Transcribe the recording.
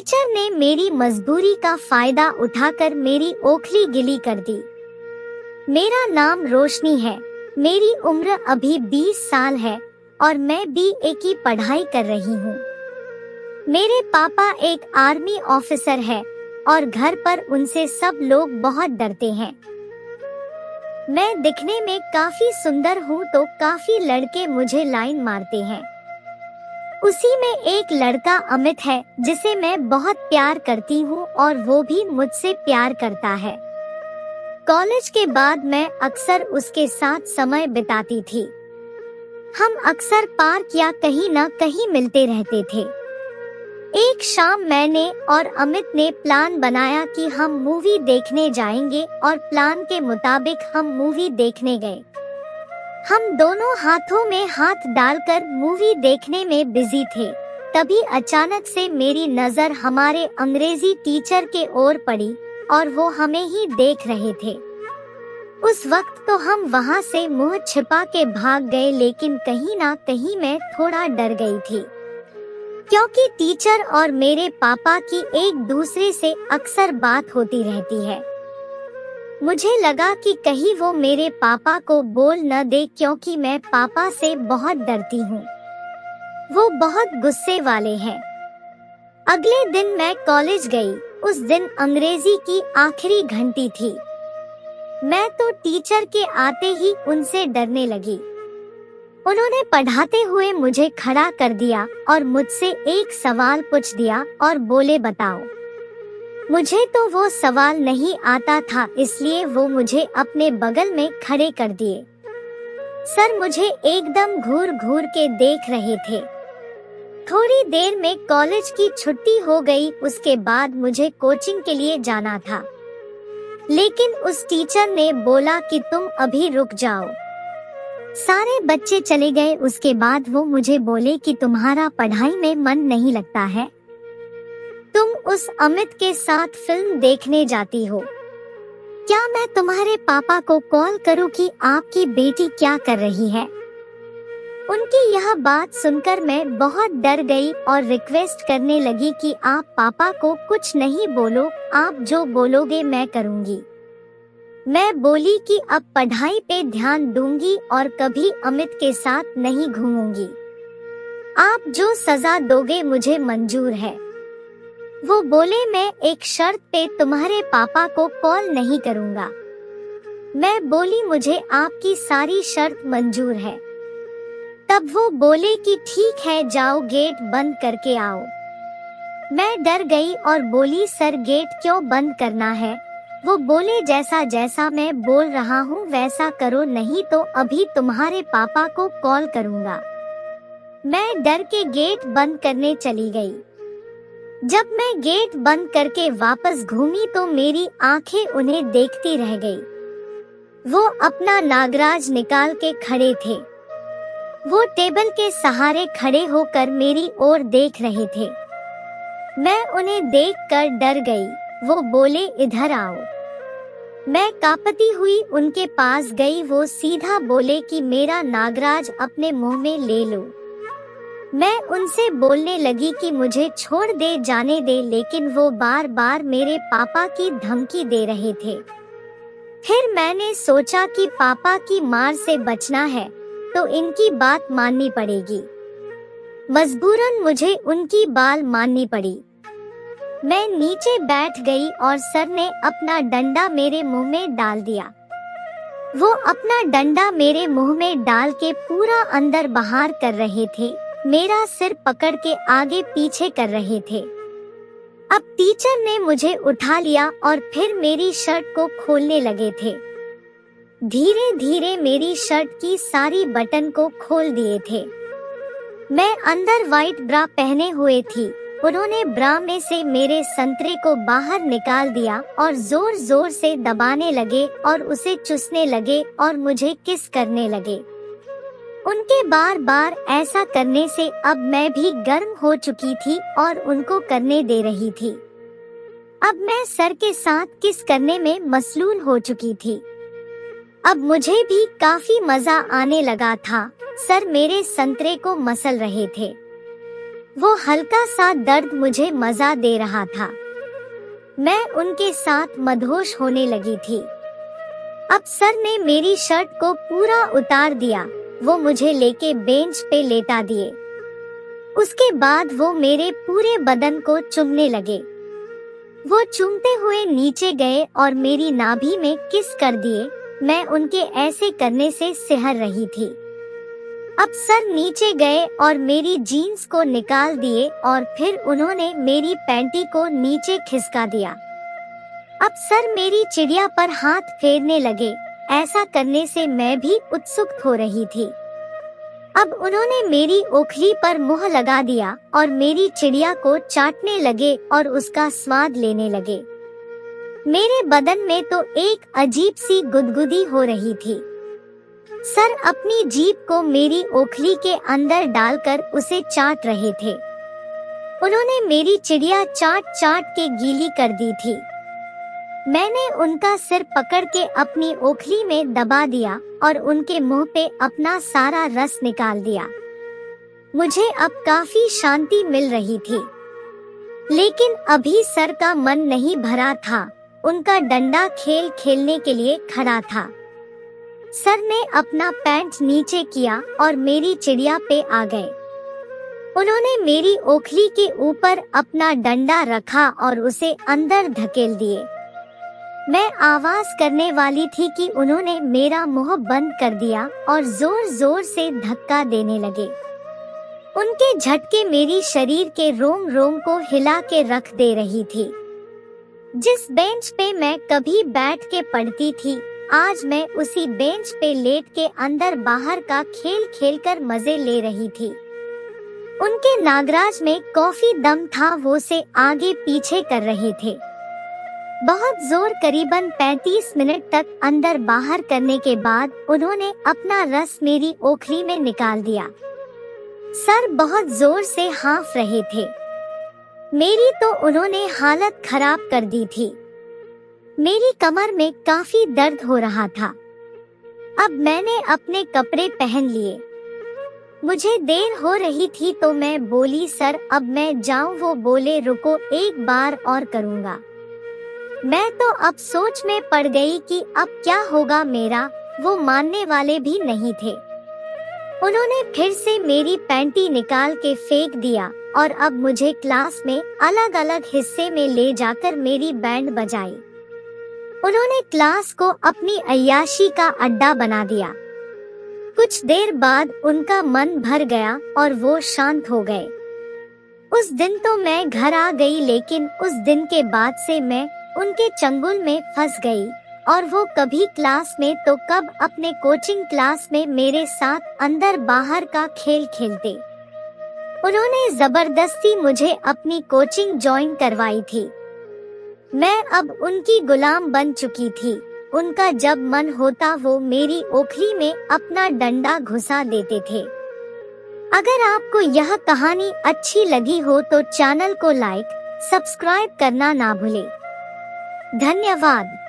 Teacher ने मेरी मजबूरी का फायदा उठाकर मेरी ओखली गिली कर दी। मेरा नाम रोशनी है, मेरी उम्र अभी 20 साल है और मैं BA की पढ़ाई कर रही हूँ। मेरे पापा एक आर्मी ऑफिसर है और घर पर उनसे सब लोग बहुत डरते हैं। मैं दिखने में काफी सुंदर हूँ तो काफी लड़के मुझे लाइन मारते हैं। उसी में एक लड़का अमित है जिसे मैं बहुत प्यार करती हूँ और वो भी मुझसे प्यार करता है। कॉलेज के बाद मैं अक्सर उसके साथ समय बिताती थी। हम अक्सर पार्क या कहीं न कहीं मिलते रहते थे। एक शाम मैंने और अमित ने प्लान बनाया कि हम मूवी देखने जाएंगे और प्लान के मुताबिक हम मूवी देखने गए। हम दोनों हाथों में हाथ डालकर मूवी देखने में बिजी थे। तभी अचानक से मेरी नजर हमारे अंग्रेजी टीचर के ओर पड़ी और वो हमें ही देख रहे थे। उस वक्त तो हम वहाँ से मुंह छिपा के भाग गए, लेकिन कहीं ना कहीं मैं थोड़ा डर गई थी क्योंकि टीचर और मेरे पापा की एक दूसरे से अक्सर बात होती रहती है। मुझे लगा कि कहीं वो मेरे पापा को बोल न दे क्योंकि मैं पापा से बहुत डरती हूँ। वो बहुत गुस्से वाले हैं। अगले दिन मैं कॉलेज गई। उस दिन अंग्रेजी की आखिरी घंटी थी। मैं तो टीचर के आते ही उनसे डरने लगी। उन्होंने पढ़ाते हुए मुझे खड़ा कर दिया और मुझसे एक सवाल पूछ दिया और बोले बताओ। मुझे तो वो सवाल नहीं आता था, इसलिए वो मुझे अपने बगल में खड़े कर दिए। सर मुझे एकदम घूर घूर के देख रहे थे। थोड़ी देर में कॉलेज की छुट्टी हो गई। उसके बाद मुझे कोचिंग के लिए जाना था, लेकिन उस टीचर ने बोला कि तुम अभी रुक जाओ। सारे बच्चे चले गए। उसके बाद वो मुझे बोले कि तुम्हारा पढ़ाई में मन नहीं लगता है, तुम उस अमित के साथ फिल्म देखने जाती हो। क्या मैं तुम्हारे पापा को कॉल करूं कि आपकी बेटी क्या कर रही है? उनकी यह बात सुनकर मैं बहुत डर गई और रिक्वेस्ट करने लगी कि आप पापा को कुछ नहीं बोलो, आप जो बोलोगे मैं करूंगी। मैं बोली कि अब पढ़ाई पे ध्यान दूंगी और कभी अमित के साथ नहीं घूमूंगी। आप जो सजा दोगे मुझे मंजूर है। वो बोले मैं एक शर्त पे तुम्हारे पापा को कॉल नहीं करूंगा। मैं बोली मुझे आपकी सारी शर्त मंजूर है। तब वो बोले कि ठीक है जाओ गेट बंद करके आओ। मैं डर गई और बोली सर गेट क्यों बंद करना है? वो बोले जैसा जैसा मैं बोल रहा हूँ वैसा करो, नहीं तो अभी तुम्हारे पापा को कॉल करूँगा। मैं डर के गेट बंद करने चली गई। जब मैं गेट बंद करके वापस घूमी तो मेरी आंखें उन्हें देखती रह गई। वो अपना नागराज निकाल के खड़े थे। वो टेबल के सहारे खड़े होकर मेरी ओर देख रहे थे। मैं उन्हें देखकर डर गई। वो बोले इधर आओ। मैं कांपती हुई उनके पास गई। वो सीधा बोले कि मेरा नागराज अपने मुंह में ले लो। मैं उनसे बोलने लगी कि मुझे छोड़ दे, जाने दे, लेकिन वो बार बार मेरे पापा की धमकी दे रहे थे। फिर मैंने सोचा कि पापा की मार से बचना है तो इनकी बात माननी पड़ेगी। मजबूरन मुझे उनकी बात माननी पड़ी। मैं नीचे बैठ गई और सर ने अपना डंडा मेरे मुंह में डाल दिया। वो अपना डंडा मेरे मुंह में डाल के पूरा अंदर बाहर कर रहे थे। मेरा सिर पकड़ के आगे पीछे कर रहे थे। अब टीचर ने मुझे उठा लिया और फिर मेरी शर्ट को खोलने लगे थे। धीरे धीरे मेरी शर्ट की सारी बटन को खोल दिए थे। मैं अंदर व्हाइट ब्रा पहने हुए थी। उन्होंने ब्रा में से मेरे संतरे को बाहर निकाल दिया और जोर जोर से दबाने लगे और उसे चूसने लगे और मुझे किस करने लगे। उनके बार बार ऐसा करने से अब मैं भी गर्म हो चुकी थी और उनको करने दे रही थी। अब मैं सर के साथ किस करने में मसलूल हो चुकी थी। अब मुझे भी काफी मजा आने लगा था। सर मेरे संतरे को मसल रहे थे। वो हल्का सा दर्द मुझे मजा दे रहा था। मैं उनके साथ मदहोश होने लगी थी। अब सर ने मेरी शर्ट को पूरा उतार दिया। वो मुझे लेके बेंच पे लेटा दिए। उसके बाद वो मेरे पूरे बदन को चूमने लगे। वो चूमते हुए नीचे गए और मेरी नाभि में किस कर दिए। मैं उनके ऐसे करने से सिहर रही थी। अब सर नीचे गए और मेरी जीन्स को निकाल दिए और फिर उन्होंने मेरी पैंटी को नीचे खिसका दिया। अब सर मेरी चिड़िया पर हाथ फेरने लगे। ऐसा करने से मैं भी उत्सुक हो रही थी। अब उन्होंने मेरी ओखली पर मुंह लगा दिया और मेरी चिड़िया को चाटने लगे और उसका स्वाद लेने लगे। मेरे बदन में तो एक अजीब सी गुदगुदी हो रही थी। सर अपनी जीभ को मेरी ओखली के अंदर डालकर उसे चाट रहे थे। उन्होंने मेरी चिड़िया चाट चाट के गीली कर दी थी। मैंने उनका सिर पकड़ के अपनी ओखली में दबा दिया और उनके मुंह पे अपना सारा रस निकाल दिया। मुझे अब काफी शांति मिल रही थी, लेकिन अभी सर का मन नहीं भरा था। उनका डंडा खेल खेलने के लिए खड़ा था। सर ने अपना पैंट नीचे किया और मेरी चिड़िया पे आ गए। उन्होंने मेरी ओखली के ऊपर अपना डंडा रखा और उसे अंदर धकेल दिए। मैं आवाज करने वाली थी कि उन्होंने मेरा मुंह बंद कर दिया और जोर जोर से धक्का देने लगे। उनके झटके मेरी शरीर के रोम रोम को हिला के रख दे रही थी। जिस बेंच पे मैं कभी बैठ के पढ़ती थी, आज मैं उसी बेंच पे लेट के अंदर बाहर का खेल खेल कर मजे ले रही थी। उनके नागराज में कॉफी दम था, वो से आगे पीछे कर रहे थे। बहुत जोर, करीबन 35 मिनट तक अंदर बाहर करने के बाद उन्होंने अपना रस मेरी ओखली में निकाल दिया। सर बहुत जोर से हाँफ रहे थे। मेरी तो उन्होंने हालत खराब कर दी थी। मेरी कमर में काफी दर्द हो रहा था। अब मैंने अपने कपड़े पहन लिए। मुझे देर हो रही थी तो मैं बोली, सर अब मैं जाऊं? वो बोले, रुको, एक बार और करूंगा। मैं तो अब सोच में पड़ गई कि अब क्या होगा मेरा। वो मानने वाले भी नहीं थे। उन्होंने फिर से मेरी पैंटी निकाल के फेंक दिया और अब मुझे क्लास में अलग अलग हिस्से में ले जाकर मेरी बैंड बजाई। उन्होंने क्लास को अपनी अय्याशी का अड्डा बना दिया। कुछ देर बाद उनका मन भर गया और वो शांत हो गए। उस दिन तो मैं घर आ गई, लेकिन उस दिन के बाद से मैं उनके चंगुल में फंस गई और वो कभी क्लास में तो कब अपने कोचिंग क्लास में मेरे साथ अंदर बाहर का खेल खेलते। उन्होंने जबरदस्ती मुझे अपनी कोचिंग ज्वाइन करवाई थी। मैं अब उनकी गुलाम बन चुकी थी। उनका जब मन होता वो मेरी ओखली में अपना डंडा घुसा देते थे। अगर आपको यह कहानी अच्छी लगी हो तो चैनल को लाइक, सब्सक्राइब करना ना भूलें। धन्यवाद।